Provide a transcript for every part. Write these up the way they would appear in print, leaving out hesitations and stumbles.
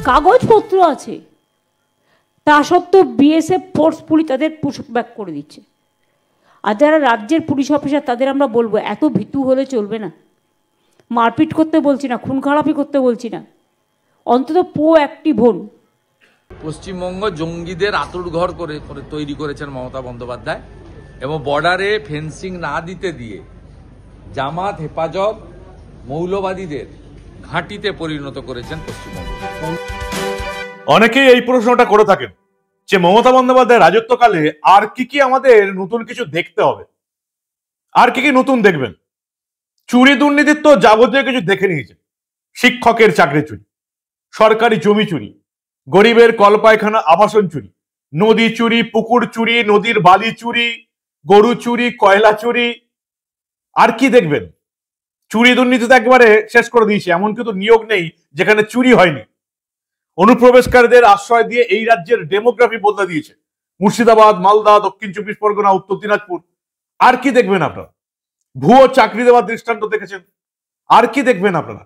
কাগজপত্র আছে, তা সত্ত্বেও বিএসএফ ফোর্সফুলি তাদের পুশব্যাক করে দিচ্ছে। আর যারা রাজ্যের পুলিশ অফিসার তাদের আমরা বলবো, এত ভীতু হলে চলবে না। মারপিট করতে বলছি না, খুন খারাপি করতে বলছি না, অন্তত প্রোঅ্যাক্টিভ হন। পশ্চিমবঙ্গ জঙ্গিদের আঁতুড়ঘর করে তৈরি করেছেন মমতা বন্দ্যোপাধ্যায়, এবং বর্ডারে ফেন্সিং না দিতে দিয়ে জামাত হেফাজত মৌলবাদীদের ঘাঁটিতে পরিণত করেছেন পশ্চিমবঙ্গ। অনেকেই এই প্রশ্নটা করে থাকেন যে মমতা বন্দ্যোপাধ্যায় রাজত্বকালে আর কি আমাদের নতুন কিছু দেখতে হবে, আর কি নতুন দেখবেন। চুরি দুর্নীতির তো যাবতীয় কিছু দেখে নিয়েছে। শিক্ষকের চাকরি চুরি, সরকারি জমি চুরি, গরিবের কলপায়খানা আবাসন চুরি, নদী চুরি, পুকুর চুরি, নদীর বালি চুরি, গরু চুরি, কয়লা চুরি, আর কি দেখবেন। চুরি দুর্নীতি তো একবারে শেষ করে দিয়েছে। এমন কিন্তু নিয়োগ নেই যেখানে চুরি হয়নি। অনুপ্রবেশকারীদের আশ্রয় দিয়ে এই রাজ্যের ডেমোগ্রাফি বদলে দিয়েছে। মুর্শিদাবাদ, মালদা, দক্ষিণ চব্বিশ পরগনা, উত্তর দিনাজপুর। আর কি দেখবেন আপনারা? ভুয়ো চাকরি দেওয়ার দৃষ্টান্ত দেখেছেন, আর কি দেখবেন আপনারা?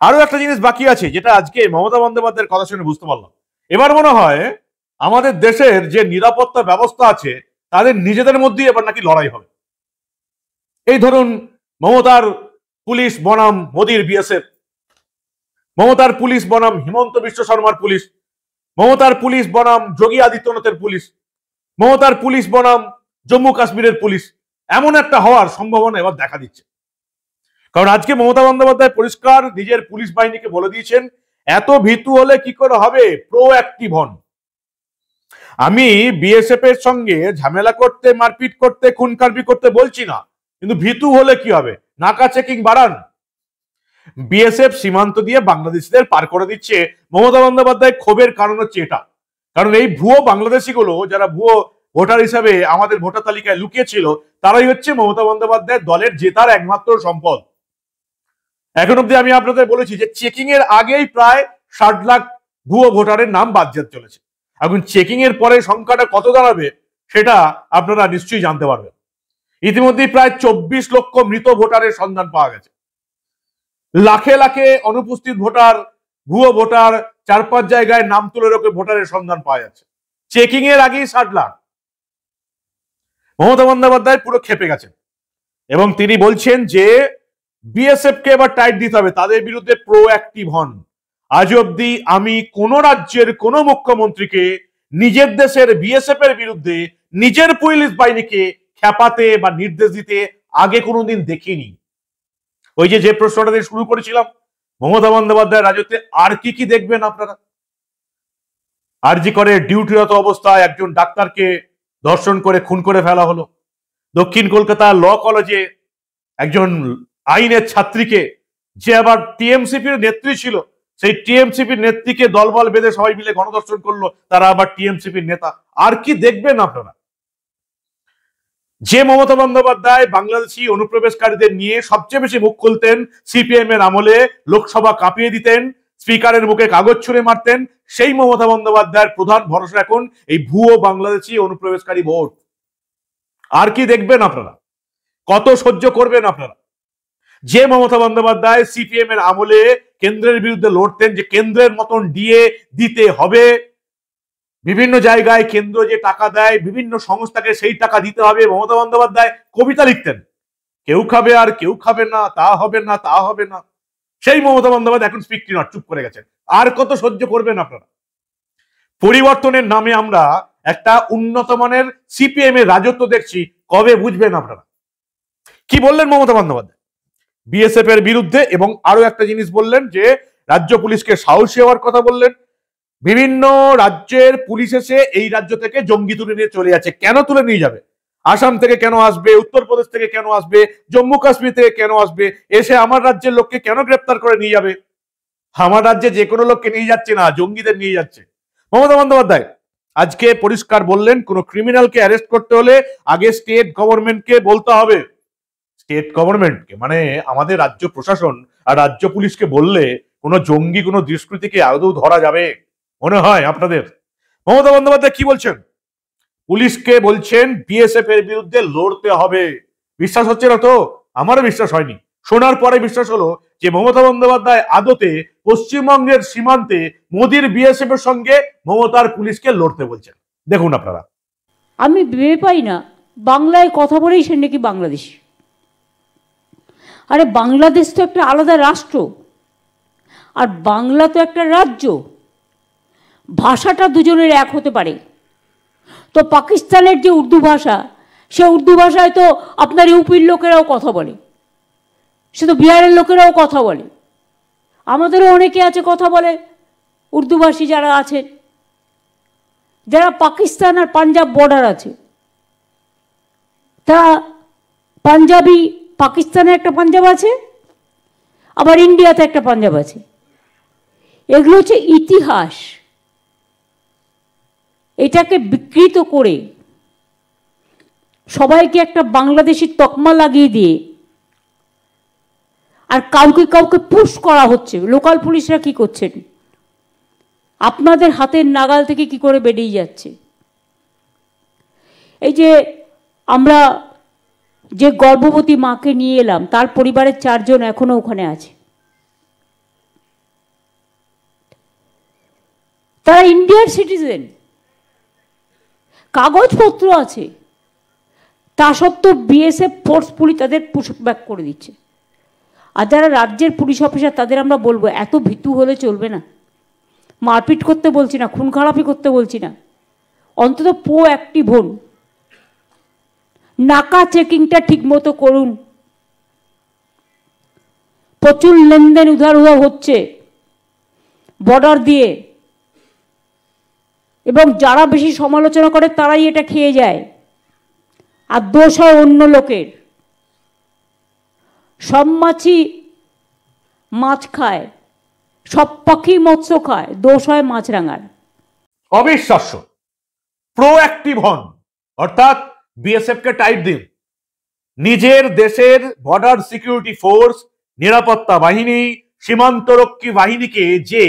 আরো একটা জিনিস বাকি আছে, যেটা আজকে মমতা বন্দ্যোপাধ্যায়ের কথা শুনে বুঝতে পারলাম। এবার মনে হয় আমাদের দেশের যে নিরাপত্তা ব্যবস্থা আছে তাদের নিজেদের মধ্যেই এবার নাকি লড়াই হবে। এই ধরুন, মমতার পুলিশ বনাম মোদির বিএসএফ, মমতার পুলিশ বনাম হিমন্ত বিশ্ব শর্মার পুলিশ, মমতার পুলিশ বনাম যোগী আদিত্যনাথের পুলিশ, মমতার পুলিশ বনাম জম্মু কাশ্মীরের পুলিশ। এমন একটা হওয়ার সম্ভাবনা এবার দেখা দিচ্ছে। কারণ আজকে মমতা বন্দ্যোপাধ্যায় পরিষ্কার নিজের পুলিশ বাহিনীকে বলে দিয়েছেন, এত ভীতু হলে কি করে হবে, প্রোঅ্যাক্টিভ হন। আমি বিএসএফ এর সঙ্গে ঝামেলা করতে, মারপিট করতে, খুন খারাপি করতে বলছি না, কিন্তু ভীতু হলে কি হবে, নাকা চেকিং বাড়ান। বিএসএফ সীমান্ত দিয়ে বাংলাদেশিদের পার করে দিচ্ছে। মমতা বন্দ্যোপাধ্যায় ক্ষোভের কারণ হচ্ছে এটা। কারণ এই ভুয়ো বাংলাদেশি গুলো, যারা ভুয়ো ভোটার হিসাবে আমাদের ভোটার তালিকায় লুকিয়েছিল, তারাই হচ্ছে মমতা বন্দ্যোপাধ্যায় দলের জেতার একমাত্র সম্পদ। এখন অব্দি আমি আপনাদের বলেছি যে চেকিং এর আগেই প্রায় 60 লাখ ভুয়ো ভোটারের নাম বাদ যেতে চলেছে। এখন চেকিং এর পরে সংখ্যাটা কত দাঁড়াবে সেটা আপনারা নিশ্চয়ই জানতে পারবেন। ইতিমধ্যে প্রায় 24 লক্ষ মৃত ভোটারের সন্ধান পাওয়া গেছে। লাখে লাখে অনুপস্থিত ভোটার, ভুয়ো ভোটার, 4-5 জায়গায় নাম তুলে রেখে ভোটারের সন্ধান পাওয়া যাচ্ছে। চেকিং এর আগেই 60 লাখ। মমতা বন্দ্যোপাধ্যায় পুরো খেপে গেছেন এবং তিনি বলছেন যে বিএসএফ কে এবার টাইট দিতে হবে, তাদের বিরুদ্ধে প্রোঅ্যাক্টিভ হন। আজ অব্দি আমি কোন রাজ্যের কোন মুখ্যমন্ত্রীকে নিজের দেশের বিএসএফ এর বিরুদ্ধে নিজের পুলিশ বাহিনীকে খেপাতে বা নির্দেশ দিতে আগে কোনোদিন দেখিনি। ওই যে প্রশ্নটা দিয়ে শুরু করেছিলাম, মমতা বন্দ্যোপাধ্যায়ের রাজত্বে আর কি দেখবেন আপনারা? আরজি করে ডিউটিরত অবস্থায় একজন ডাক্তারকে ধর্ষণ করে খুন করে ফেলা হলো। দক্ষিণ কলকাতা ল কলেজে একজন আইনের ছাত্রীকে, যে আবার টিএমসিপির নেত্রী ছিল, সেই টিএমসিপির নেত্রীকে দলবল বেঁধে সবাই মিলে গণধর্ষণ করলো, তারা আবার টিএমসিপির নেতা। আর কি দেখবেন আপনারা? যে মমতা বন্দ্যোপাধ্যায় বাংলাদেশি অনুপ্রবেশকারীদের নিয়ে সবচেয়ে বেশি মুখ খুলতেন, সিপিএম এর আমলে লোকসভা কাঁপিয়ে দিতেন, স্পিকারের মুখে কাগজ ছুঁড়ে মারতেন, সেই মমতা বন্দ্যোপাধ্যায়ের প্রধান ভরসা এখন এই ভুয়ো বাংলাদেশি অনুপ্রবেশকারী ভোট। আর কি দেখবেন আপনারা? কত সহ্য করবেন আপনারা? যে মমতা বন্দ্যোপাধ্যায় সিপিএম এর আমলে কেন্দ্রের বিরুদ্ধে লড়তেন, যে কেন্দ্রের মতন ডিএ দিতে হবে, বিভিন্ন জায়গায় কেন্দ্র যে টাকা দেয় বিভিন্ন সংস্থাকে সেই টাকা দিতে হবে, মমতা বন্দ্যোপাধ্যায় কবিতা লিখতেন, কেউ খাবে আর কেউ খাবে না, তা হবে না, তা হবে না। সেই মমতা বন্দ্যোপাধ্যায় এখন স্পিক নট, চুপ করে গেছেন। আর কত সহ্য করবেন আপনারা? পরিবর্তনের নামে আমরা একটা উন্নত মানের সিপিএম এর রাজত্ব দেখছি, কবে বুঝবেন আপনারা? কি বললেন মমতা বন্দ্যোপাধ্যায় বিএসএফ এর বিরুদ্ধে? এবং আরো একটা জিনিস বললেন যে রাজ্য পুলিশকে সাহসী হওয়ার কথা বললেন। বিভিন্ন রাজ্যের পুলিশ এসে এই রাজ্য থেকে জঙ্গি তুলে নিয়ে চলে যাচ্ছে। কেন তুলে নিয়ে যাবে? আসাম থেকে কেন আসবে? উত্তরপ্রদেশ থেকে কেন আসবে? জম্মু কাশ্মীর থেকে কেন আসবে? এসে আমার রাজ্যের লোককে কেন গ্রেপ্তার করে নিয়ে যাবে? আমার রাজ্যে যে কোনো লোককে নিয়ে যাচ্ছে না, জঙ্গিদের নিয়ে যাচ্ছে। মমতা বন্দ্যোপাধ্যায় আজকে পরিষ্কার বললেন, কোন ক্রিমিনালকে অ্যারেস্ট করতে হলে আগে স্টেট গভর্নমেন্টকে বলতে হবে। স্টেট গভর্নমেন্টকে মানে আমাদের রাজ্য প্রশাসন আর রাজ্য পুলিশকে বললে কোনো জঙ্গি, কোনো দুষ্কৃতীকে আদৌ ধরা যাবে মনে হয় আপনাদের? মমতা বন্দ্যোপাধ্যায় কি বলছেন? পুলিশকে বলছেন বিএসএফ এর বিরুদ্ধে লড়তে হবে। বিশ্বাস হচ্ছে না তো? আমারও বিশ্বাস হয়নি। শোনার পরে বিশ্বাস হলো যে মমতা বন্দ্যোপাধ্যায় আদতে পশ্চিমবঙ্গের সীমান্তে মোদির বিএসএফ এর সঙ্গে মমতার পুলিশকে লড়তে বলছেন। দেখুন আপনারা। আমি ভেবে পাই না বাংলায় কথা বলেই সে নাকি বাংলাদেশ। আরে বাংলাদেশ তো একটা আলাদা রাষ্ট্র, আর বাংলা তো একটা রাজ্য। ভাষাটা দুজনের এক হতে পারে। তো পাকিস্তানের যে উর্দু ভাষা, সে উর্দু ভাষায় তো আপনার ইউপির লোকেরাও কথা বলে, সে তো বিহারের লোকেরাও কথা বলে, আমাদেরও অনেকে আছে কথা বলে উর্দুভাষী যারা আছেন, যারা পাকিস্তান আর পাঞ্জাব বর্ডার আছে, তা পাঞ্জাবি, পাকিস্তানে একটা পাঞ্জাব আছে, আবার ইন্ডিয়াতে একটা পাঞ্জাব আছে। এগুলো হচ্ছে ইতিহাস। এটাকে বিকৃত করে সবাইকে একটা বাংলাদেশি তকমা লাগিয়ে দিয়ে আর কাউকে কাউকে পুশ করা হচ্ছে। লোকাল পুলিশরা কি করছেন? আপনাদের হাতের নাগাল থেকে কি করে বেরিয়ে যাচ্ছে। এই যে আমরা যে গর্ভবতী মাকে নিয়ে এলাম, তার পরিবারের 4 জন এখনো ওখানে আছে। তারা ইন্ডিয়ার সিটিজেন, কাগজপত্র আছে, তা সত্ত্বেও বিএসএফ ফোর্সফুলি তাদের পুশব্যাক করে দিচ্ছে। আর যারা রাজ্যের পুলিশ অফিসার, তাদের আমরা বলবো এত ভীতু হলে চলবে না। মারপিট করতে বলছি না, খুন খারাপি করতে বলছি না, অন্তত প্রোঅ্যাক্টিভ হন। নাকা চেকিংটা ঠিক মতো করুন। প্রচুর লেনদেন উধার উধার হচ্ছে বর্ডার দিয়ে, এবং যারা বেশি সমালোচনা করে তারাই এটা খেয়ে যায়, আর দোষ হয় অন্য লোকের। সব মাছই মাছ খায়, সব পাখি মৎস্য খায়, দোষ হয় মাছরাঙার। অবিশ্বাস্য। প্রোঅ্যাক্টিভ হন, অর্থাৎ বিএসএফ কে টাইট দিন। নিজের দেশের বর্ডার সিকিউরিটি ফোর্স, নিরাপত্তা বাহিনী, সীমান্তরক্ষী বাহিনীকে যে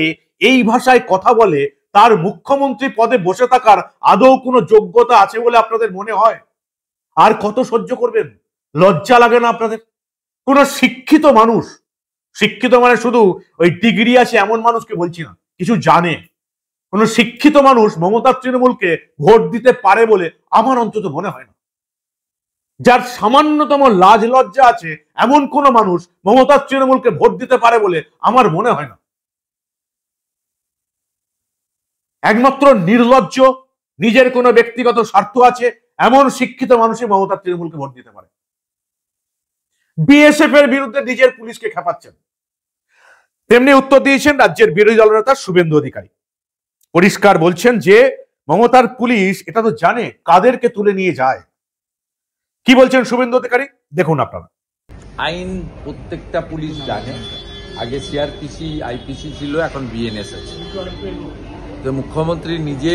এই ভাষায় কথা বলে, তার মুখ্যমন্ত্রী পদে বসে থাকার আদৌ কোনো যোগ্যতা আছে বলে আপনাদের মনে হয়? আর কত সহ্য করবেন? লজ্জা লাগে না আপনাদের? কোন শিক্ষিত মানুষ, শিক্ষিত মানে শুধু ওই ডিগ্রি আছে এমন মানুষকে বলছি না, কিছু জানে, কোন শিক্ষিত মানুষ মমতার তৃণমূলকে ভোট দিতে পারে বলে আমার অন্তত মনে হয় না। যার সামান্যতম লাজ লজ্জা আছে এমন কোন মানুষ মমতার তৃণমূলকে ভোট দিতে পারে বলে আমার মনে হয় না। একমাত্র নির্লজ্জ, নিজের কোনো ব্যক্তিগত স্বার্থ আছে এমন শিক্ষিত মানুষই মমতার তৃণমূলকে ভোট দিতে পারে। বিএসএফ এর বিরুদ্ধে নিজের পুলিশকে খেপাচ্ছেন। তেমনি উত্তর দিয়েছেন রাজ্যের বিরোধী দলনেতা শুভেন্দু অধিকারী। পরিষ্কার বলছেন যে মমতার পুলিশ এটা তো জানে কাদেরকে তুলে নিয়ে যায়। কি বলছেন শুভেন্দু অধিকারী, দেখুন আপনারা। আইন প্রত্যেকটা পুলিশ জানে। আগে সিআরপিসি, আইপিসি ছিল, এখন বিএনএস আছে। তো মুখ্যমন্ত্রী নিজে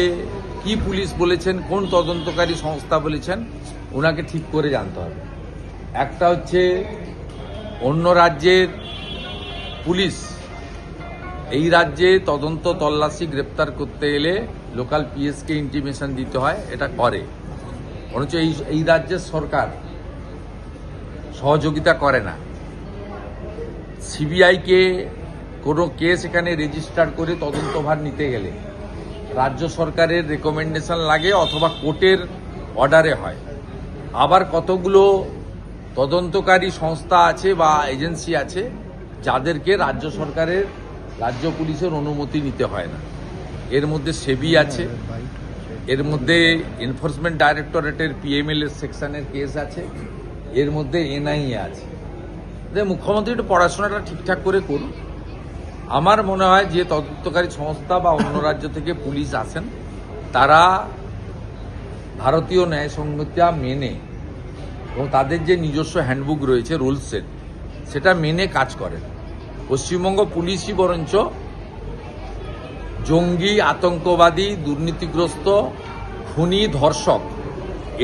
কি পুলিশ বলেছেন, কোন তদন্তকারী সংস্থা বলেছেন, ওনাকে ঠিক করে জানতে হবে। একটা হচ্ছে অন্য রাজ্যের পুলিশ এই রাজ্যে তদন্ত, তল্লাশি, গ্রেপ্তার করতে এলে লোকাল পিএসকে ইন্টিমেশন দিতে হয়, এটা করে। অথচ এই রাজ্যের সরকার সহযোগিতা করে না। সিবিআইকে কোনো কেস এখানে রেজিস্টার করে তদন্তভার নিতে গেলে রাজ্য সরকারের রেকমেন্ডেশন লাগে অথবা কোর্টের অর্ডারে হয়। আবার কতগুলো তদন্তকারী সংস্থা আছে বা এজেন্সি আছে যাদেরকে রাজ্য সরকারের, রাজ্য পুলিশের অনুমতি নিতে হয় না। এর মধ্যে সেবি আছে, এর মধ্যে এনফোর্সমেন্ট ডাইরেক্টরেটের পিএমএল এর সেকশনের কেস আছে, এর মধ্যে এনআইএ আছে। মুখ্যমন্ত্রী একটু পড়াশোনাটা ঠিকঠাক করে করুন। আমার মনে হয় যে তদন্তকারী সংস্থা বা অন্য রাজ্য থেকে পুলিশ আসেন, তারা ভারতীয় ন্যায় সংহিতা মেনে এবং তাদের যে নিজস্ব হ্যান্ডবুক রয়েছে, রুলস সেট, সেটা মেনে কাজ করেন। পশ্চিমবঙ্গ পুলিশই বরঞ্চ জঙ্গি, আতঙ্কবাদী, দুর্নীতিগ্রস্ত, খুনি, ধর্ষক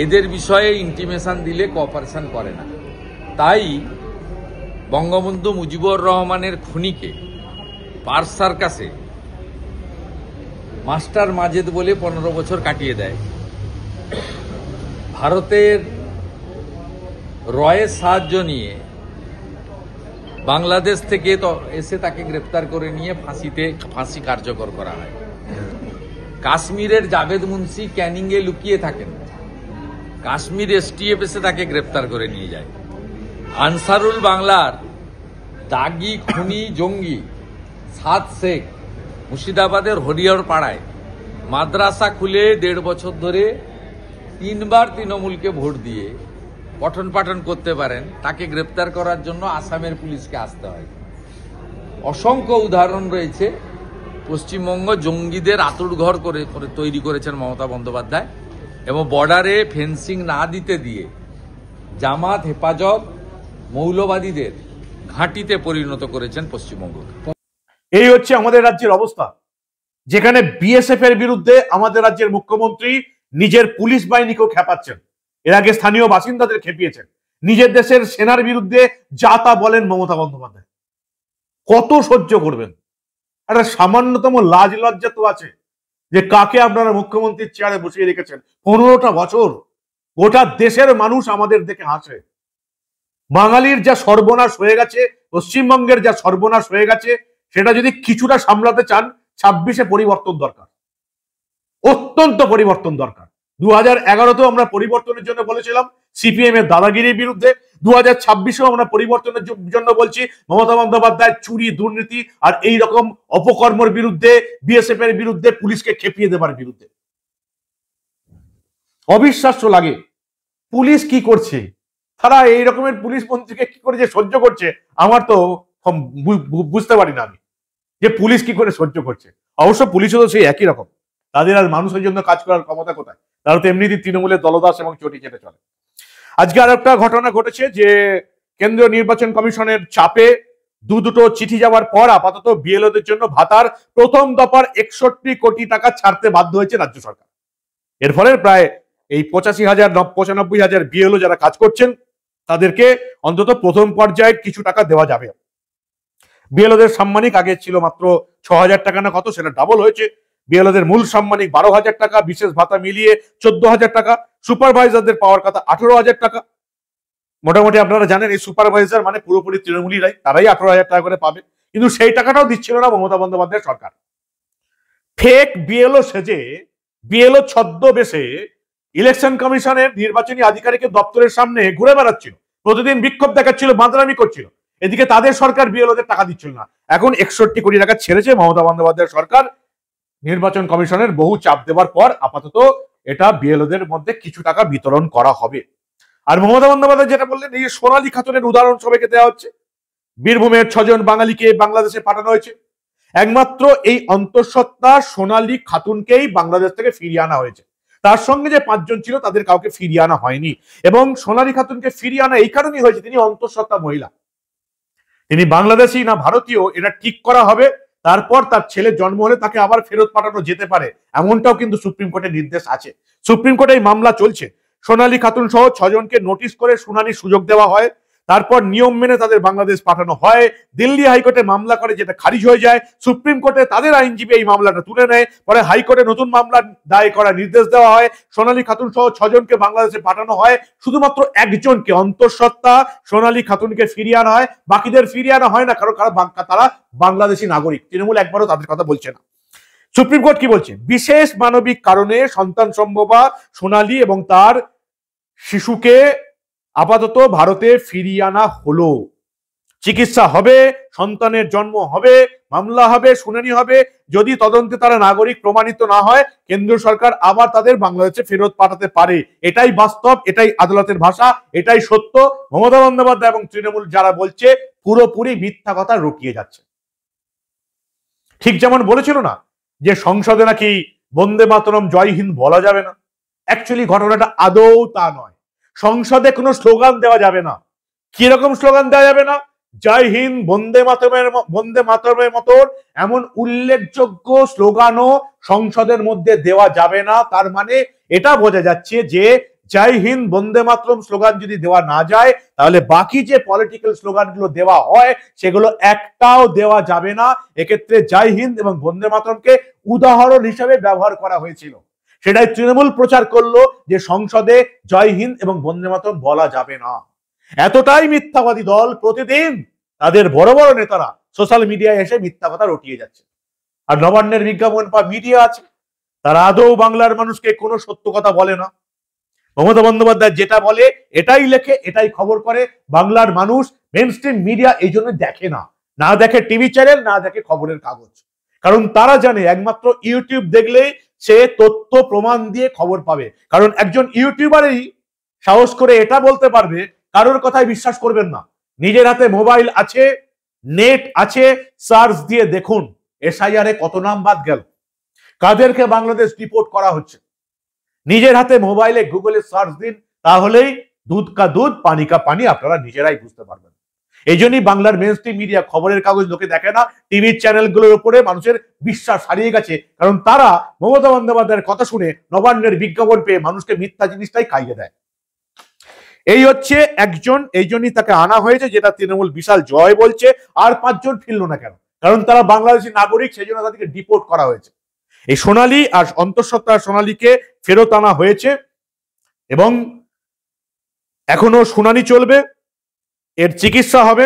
এদের বিষয়ে ইন্টিমেশন দিলে কোঅপারেশন করে না। তাই বঙ্গবন্ধু মুজিবুর রহমানের খুনিকে পার্স সার্কাসে মাস্টার মাজেদ বলে 15 বছর কাটিয়ে দেয়। ভারতের রয়ের সাহায্য নিয়ে বাংলাদেশ থেকে তো এসে তাকে গ্রেপ্তার করে নিয়ে ফাঁসি কার্যকর করা হয়। কাশ্মীরের জাভেদ মুন্সি ক্যানিং এ লুকিয়ে থাকেন, কাশ্মীর এসটিএফ এসে তাকে গ্রেপ্তার করে নিয়ে যায়। আনসারুল বাংলার দাগি খুনি জঙ্গি সাদ শেখ মুর্শিদাবাদের হরিহর পাড়ায় মাদ্রাসা খুলে 1.5 বছর ধরে 3 বার তৃণমূলকে ভোট দিয়ে পঠন পাঠন করতে পারেন, তাকে গ্রেপ্তার করার জন্য আসামের পুলিশকে আসতে হয়। অসংখ্য উদাহরণ রয়েছে। পশ্চিমবঙ্গ জঙ্গিদের আঁতুড়ঘর করে তৈরি করেছেন মমতা বন্দ্যোপাধ্যায়, এবং বর্ডারে ফেন্সিং না দিতে দিয়ে জামাত হেফাজত মৌলবাদীদের ঘাঁটিতে পরিণত করেছেন পশ্চিমবঙ্গকে। এই হচ্ছে আমাদের রাজ্যের অবস্থা, যেখানে বিএসএফ এর বিরুদ্ধে আমাদের রাজ্যের মুখ্যমন্ত্রী নিজের পুলিশ বাহিনীকেও খেপাচ্ছেন। এর আগে স্থানীয় বাসিন্দাদের খেপিয়েছেন। নিজের দেশের সেনার বিরুদ্ধে যা তা বলেন মমতা বন্দ্যোপাধ্যায়। কত সহ্য করবেন? একটা সামান্যতম লাজ লজ্জা তো আছে যে কাকে আপনারা মুখ্যমন্ত্রীর চেয়ারে বসিয়ে রেখেছেন। 15টা বছর গোটা দেশের মানুষ আমাদের দেখে হাসে। বাঙালির যা সর্বনাশ হয়ে গেছে, পশ্চিমবঙ্গের যা সর্বনাশ হয়ে গেছে, সেটা যদি কিছুটা সামলাতে চান, 26-এ পরিবর্তন দরকার, অত্যন্ত পরিবর্তন দরকার। 2011-তেও আমরা পরিবর্তনের জন্য বলেছিলাম সিপিএম এর দাদাগিরির বিরুদ্ধে। 2026-এও আমরা পরিবর্তনের জন্য বলছি মমতা বন্দ্যোপাধ্যায় চুরি, দুর্নীতি আর এই রকম অপকর্মের বিরুদ্ধে, বিএসএফ এর বিরুদ্ধে, পুলিশকে খেপিয়ে দেবার বিরুদ্ধে। অবিশ্বাস্য লাগে পুলিশ কি করছে, তারা এই রকমের পুলিশ মন্ত্রীকে কি করে যে সহ্য করছে, আমার তো বুঝতে পারি না আমি যে পুলিশ কি করে সহ্য করছে। অবশ্য পুলিশও তো সেই একই রকম, তাদের আর মানুষের জন্য কাজ করার ক্ষমতা কোথায়? তারা তো এমনিতেই তৃণমূলের দলদাস এবং চটি চেটে চলে। আজকে আর একটা ঘটনা ঘটেছে যে কেন্দ্রীয় নির্বাচন কমিশনের চাপে দুটো চিঠি যাওয়ার পর আপাতত বিএলওদের জন্য ভাতার প্রথম দফার 61 কোটি টাকা ছাড়তে বাধ্য হয়েছে রাজ্য সরকার। এর ফলে প্রায় এই 85,000-95,000 বিএলও যারা কাজ করছেন তাদেরকে অন্তত প্রথম পর্যায়ে কিছু টাকা দেওয়া যাবে। বিএলওদের সাম্মানিক আগে ছিল মাত্র 6,000 টাকা না কত, সেটা ডাবল হয়েছে। বিএলওদের মূল সাম্মানিক 12,000 টাকা, বিশেষ ভাতা মিলিয়ে 14,000 টাকা, সুপারভাইজারদের পাওয়ার কথা 18,000 টাকা। মোটামুটি আপনারা জানেন এই সুপারভাইজার মানে পুরোপুরি তৃণমূলীরাই, তারাই 18,000 টাকা করে পাবে। কিন্তু সেই টাকাটাও দিচ্ছিল না মমতা বন্দ্যোপাধ্যায়ের সরকার। ফেক বিএলও সেজে, বিএলও ছদ্মবেশে ইলেকশন কমিশনের নির্বাচনী আধিকারিকের দপ্তরের সামনে ঘুরে বেড়াচ্ছিল, প্রতিদিন বিক্ষোভ দেখাচ্ছিল, বাঁদরামি করছিল। এদিকে তাদের সরকার বিএলওদের টাকা দিচ্ছিল না। এখন 61 কোটি টাকা ছেড়েছে মমতা বন্দ্যোপাধ্যায়ের সরকার। নির্বাচন কমিশনের বহু চাপ দেওয়ার পর আপাতত এটা বিএলওদের মধ্যে কিছু টাকা বিতরণ করা হবে। আর মমতা বন্দ্যোপাধ্যায় যেটা বললেন, এই সোনালী খাতুনের উদাহরণ সবাইকে দেওয়া হচ্ছে। বীরভূমের 6 জন বাঙালিকে বাংলাদেশে পাঠানো হয়েছে। একমাত্র এই অন্তঃসত্ত্বা সোনালী খাতুনকেই বাংলাদেশ থেকে ফিরিয়ে আনা হয়েছে। তার সঙ্গে যে 5 জন ছিল তাদের কাউকে ফিরিয়ে আনা হয়নি। এবং সোনালী খাতুনকে ফিরিয়ে আনা এই কারণেই হয়েছে তিনি অন্তঃসত্ত্বা মহিলা, তিনি বাংলাদেশী না ভারতীয় এটা ঠিক করা হবে। তারপর তার ছেলে জন্ম হলে তাকে আবার ফেরত পাঠানো যেতে পারে, এমনটাও কিন্তু সুপ্রিম কোর্টের নির্দেশ আছে। সুপ্রিম কোর্টে এই মামলা চলছে। সোনালী খাতুন সহ 6 জনকে নোটিশ করে শুনানির সুযোগ দেওয়া হয়, তারপর নিয়ম মেনে তাদের বাংলাদেশ পাঠানো হয়। দিল্লি হাইকোর্টে মামলা করে, যেটা খারিজ হয়ে যায়। সুপ্রিম কোর্টে তাদের আইনজীবী এই মামলাটা তুলে নেয়, পরে হাইকোর্টে নতুন মামলা দায়ের করার নির্দেশ দেওয়া হয়। সোনালী খাতুন সহ 6 জনকে বাংলাদেশে পাঠানো হয়, শুধুমাত্র একজনকে অন্তঃসত্ত্বা সোনালী খাতুনকে ফিরিয়ে আনা হয়, বাকিদের ফিরিয়ে আনা হয় না, কারণ তারা বাংলাদেশী নাগরিক। তৃণমূল একবারও তাদের কথা বলছে না। সুপ্রিম কোর্ট কি বলছে? বিশেষ মানবিক কারণে সন্তান সম্ভবা সোনালী এবং তার শিশুকে আপাতত ভারতে ফিরিয়ে আনা হলো। চিকিৎসা হবে, সন্তানের জন্ম হবে, মামলা হবে, শুনানি হবে। যদি তদন্তে তারা নাগরিক প্রমাণিত না হয়, কেন্দ্র সরকার আবার তাদের বাংলাদেশে ফেরত পাঠাতে পারে। এটাই বাস্তব, এটাই আদালতের ভাষা, এটাই সত্য। মমতা বন্দ্যোপাধ্যায় এবং তৃণমূল যারা বলছে পুরোপুরি মিথ্যা কথা রটিয়ে যাচ্ছে। ঠিক যেমন বলেছিল না যে সংসদে নাকি বন্দে মাতরম জয় হিন্দ বলা যাবে না, অ্যাকচুয়ালি ঘটনাটা আদৌ তা নয়। সংসদে কোনো স্লোগান দেওয়া যাবে না। কিরকম স্লোগান দেওয়া যাবে না? জয় হিন্দ, বন্দে মাতরমের মতো এমন উল্লেখযোগ্য স্লোগানও সংসদের মধ্যে দেওয়া যাবে না। তার মানে এটা বোঝা যাচ্ছে যে জয় হিন্দ, বন্দে মাতরম স্লোগান যদি দেওয়া না যায়, তাহলে বাকি যে পলিটিক্যাল স্লোগানগুলো দেওয়া হয় সেগুলো একটাও দেওয়া যাবে না। এক্ষেত্রে জয় হিন্দ এবং বন্দে মাতরমকে উদাহরণ হিসেবে ব্যবহার করা হয়েছিল। সেটাই তৃণমূল প্রচার করলো যে সংসদে জয় হিন্দ এবং বন্দে মাতরম বলা যাবে না। এতটাই মিথ্যাবাদী দল, প্রতিদিন তাদের বড় বড় নেতারা সোশ্যাল মিডিয়ায় এসে মিথ্যা কথা রটিয়ে যাচ্ছে। আর নবান্নের বিজ্ঞাপন বা মিডিয়া আছে, তারা আদৌ বাংলার মানুষকে কোনো সত্য কথা বলে না। মমতা বন্দ্যোপাধ্যায় যেটা বলে এটাই লেখে, এটাই খবর করে। বাংলার মানুষ মেইনস্ট্রিম মিডিয়া এই জন্য দেখে না, না দেখে টিভি চ্যানেল, না দেখে খবরের কাগজ। কারণ তারা জানে একমাত্র ইউটিউব দেখলেই সে তথ্য প্রমাণ দিয়ে খবর পাবে। কারণ একজন ইউটিউবারই সাহস করে এটা বলতে পারবে, কারোর কথায় বিশ্বাস করবেন না। নিজের হাতে মোবাইল আছে, নেট আছে, সার্চ দিয়ে দেখুন এসআইআর এ কত নাম বাদ গেল, কাদেরকে বাংলাদেশ ডিপোর্ট করা হচ্ছে। নিজের হাতে মোবাইলে গুগলে সার্চ দিন, তাহলেই দুধ কা দুধ পানি কা পানি আপনারা নিজেরাই বুঝতে পারবেন। এই জন্যই বাংলার মেইনস্ট্রিম মিডিয়া, খবরের কাগজ লোকে দেখে না, টিভি চ্যানেলগুলোর উপরে মানুষের বিশ্বাস হারিয়ে গেছে। কারণ তারা মমতা বন্দ্যোপাধ্যায়ের কথা শুনে নবান্নের বিজ্ঞাপন পেয়ে মানুষকে মিথ্যা জিনিসটাই খাইয়ে দেয়। এই হচ্ছে একজন, এই জন্যই তাকে আনা হয়েছে, যেটা তৃণমূল বিশাল জয় বলছে। আর 5 জন ফিরল না কেন? কারণ তারা বাংলাদেশি নাগরিক, সেই জন্য তাদেরকে ডিপোর্ট করা হয়েছে। এই সোনালী আর অন্তঃসত্ত্বা সোনালীকে ফেরত আনা হয়েছে এবং এখনো শুনানি চলবে, এর চিকিৎসা হবে,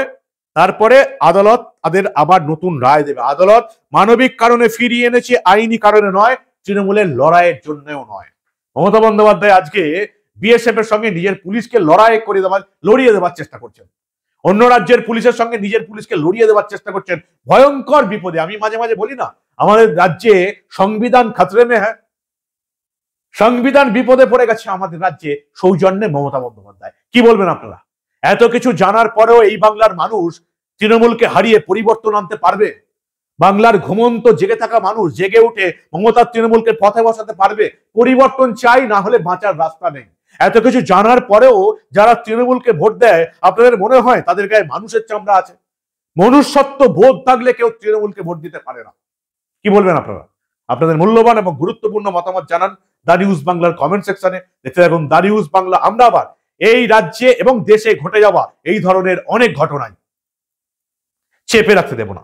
তারপরে আদালত তাদের আবার নতুন রায় দেবে। আদালত মানবিক কারণে ফিরিয়ে এনেছে, আইনি কারণে নয়, তৃণমূলের লড়াইয়ের জন্যও নয়। মমতা বন্দ্যোপাধ্যায় আজকে বিএসএফ এর সঙ্গে নিজের পুলিশকে লড়িয়ে দেওয়ার চেষ্টা করছেন। অন্য রাজ্যের পুলিশের সঙ্গে নিজের পুলিশকে লড়িয়ে দেওয়ার চেষ্টা করছেন। ভয়ঙ্কর বিপদে। আমি মাঝে মাঝে বলি না, আমাদের রাজ্যে সংবিধান খাতরে মে হ্যাঁ, সংবিধান বিপদে পড়ে গেছে আমাদের রাজ্যে সৌজন্যে মমতা বন্দ্যোপাধ্যায়। কি বলবেন আপনারা? এত কিছু জানার পরেও এই বাংলার মানুষ তৃণমূলকে হারিয়ে পরিবর্তন আনতে পারবে? বাংলার ঘুমন্ত জেগে থাকা মানুষ জেগে উঠে মমতার তৃণমূলকে পথে বসাতে পারবে? পরিবর্তন চাই, না হলে বাঁচার রাস্তা নেই। এত কিছু জানার পরেও যারা তৃণমূলকে ভোট দেয়, আপনাদের মনে হয় তাদের গায়ে মানুষের চামড়া আছে? মনুষ্যত্ব বোধ থাকলে কেউ তৃণমূলকে ভোট দিতে পারে না। কি বলবেন আপনারা? আপনাদের মূল্যবান এবং গুরুত্বপূর্ণ মতামত জানান দা নিউজ বাংলার কমেন্ট সেকশনে। দেখতে থাকুন দা নিউজ বাংলা। আমরা আবার এই রাজ্যে এবং দেশে ঘটে যাওয়া এই ধরনের অনেক ঘটনায় চেপে রাখতে দেব না।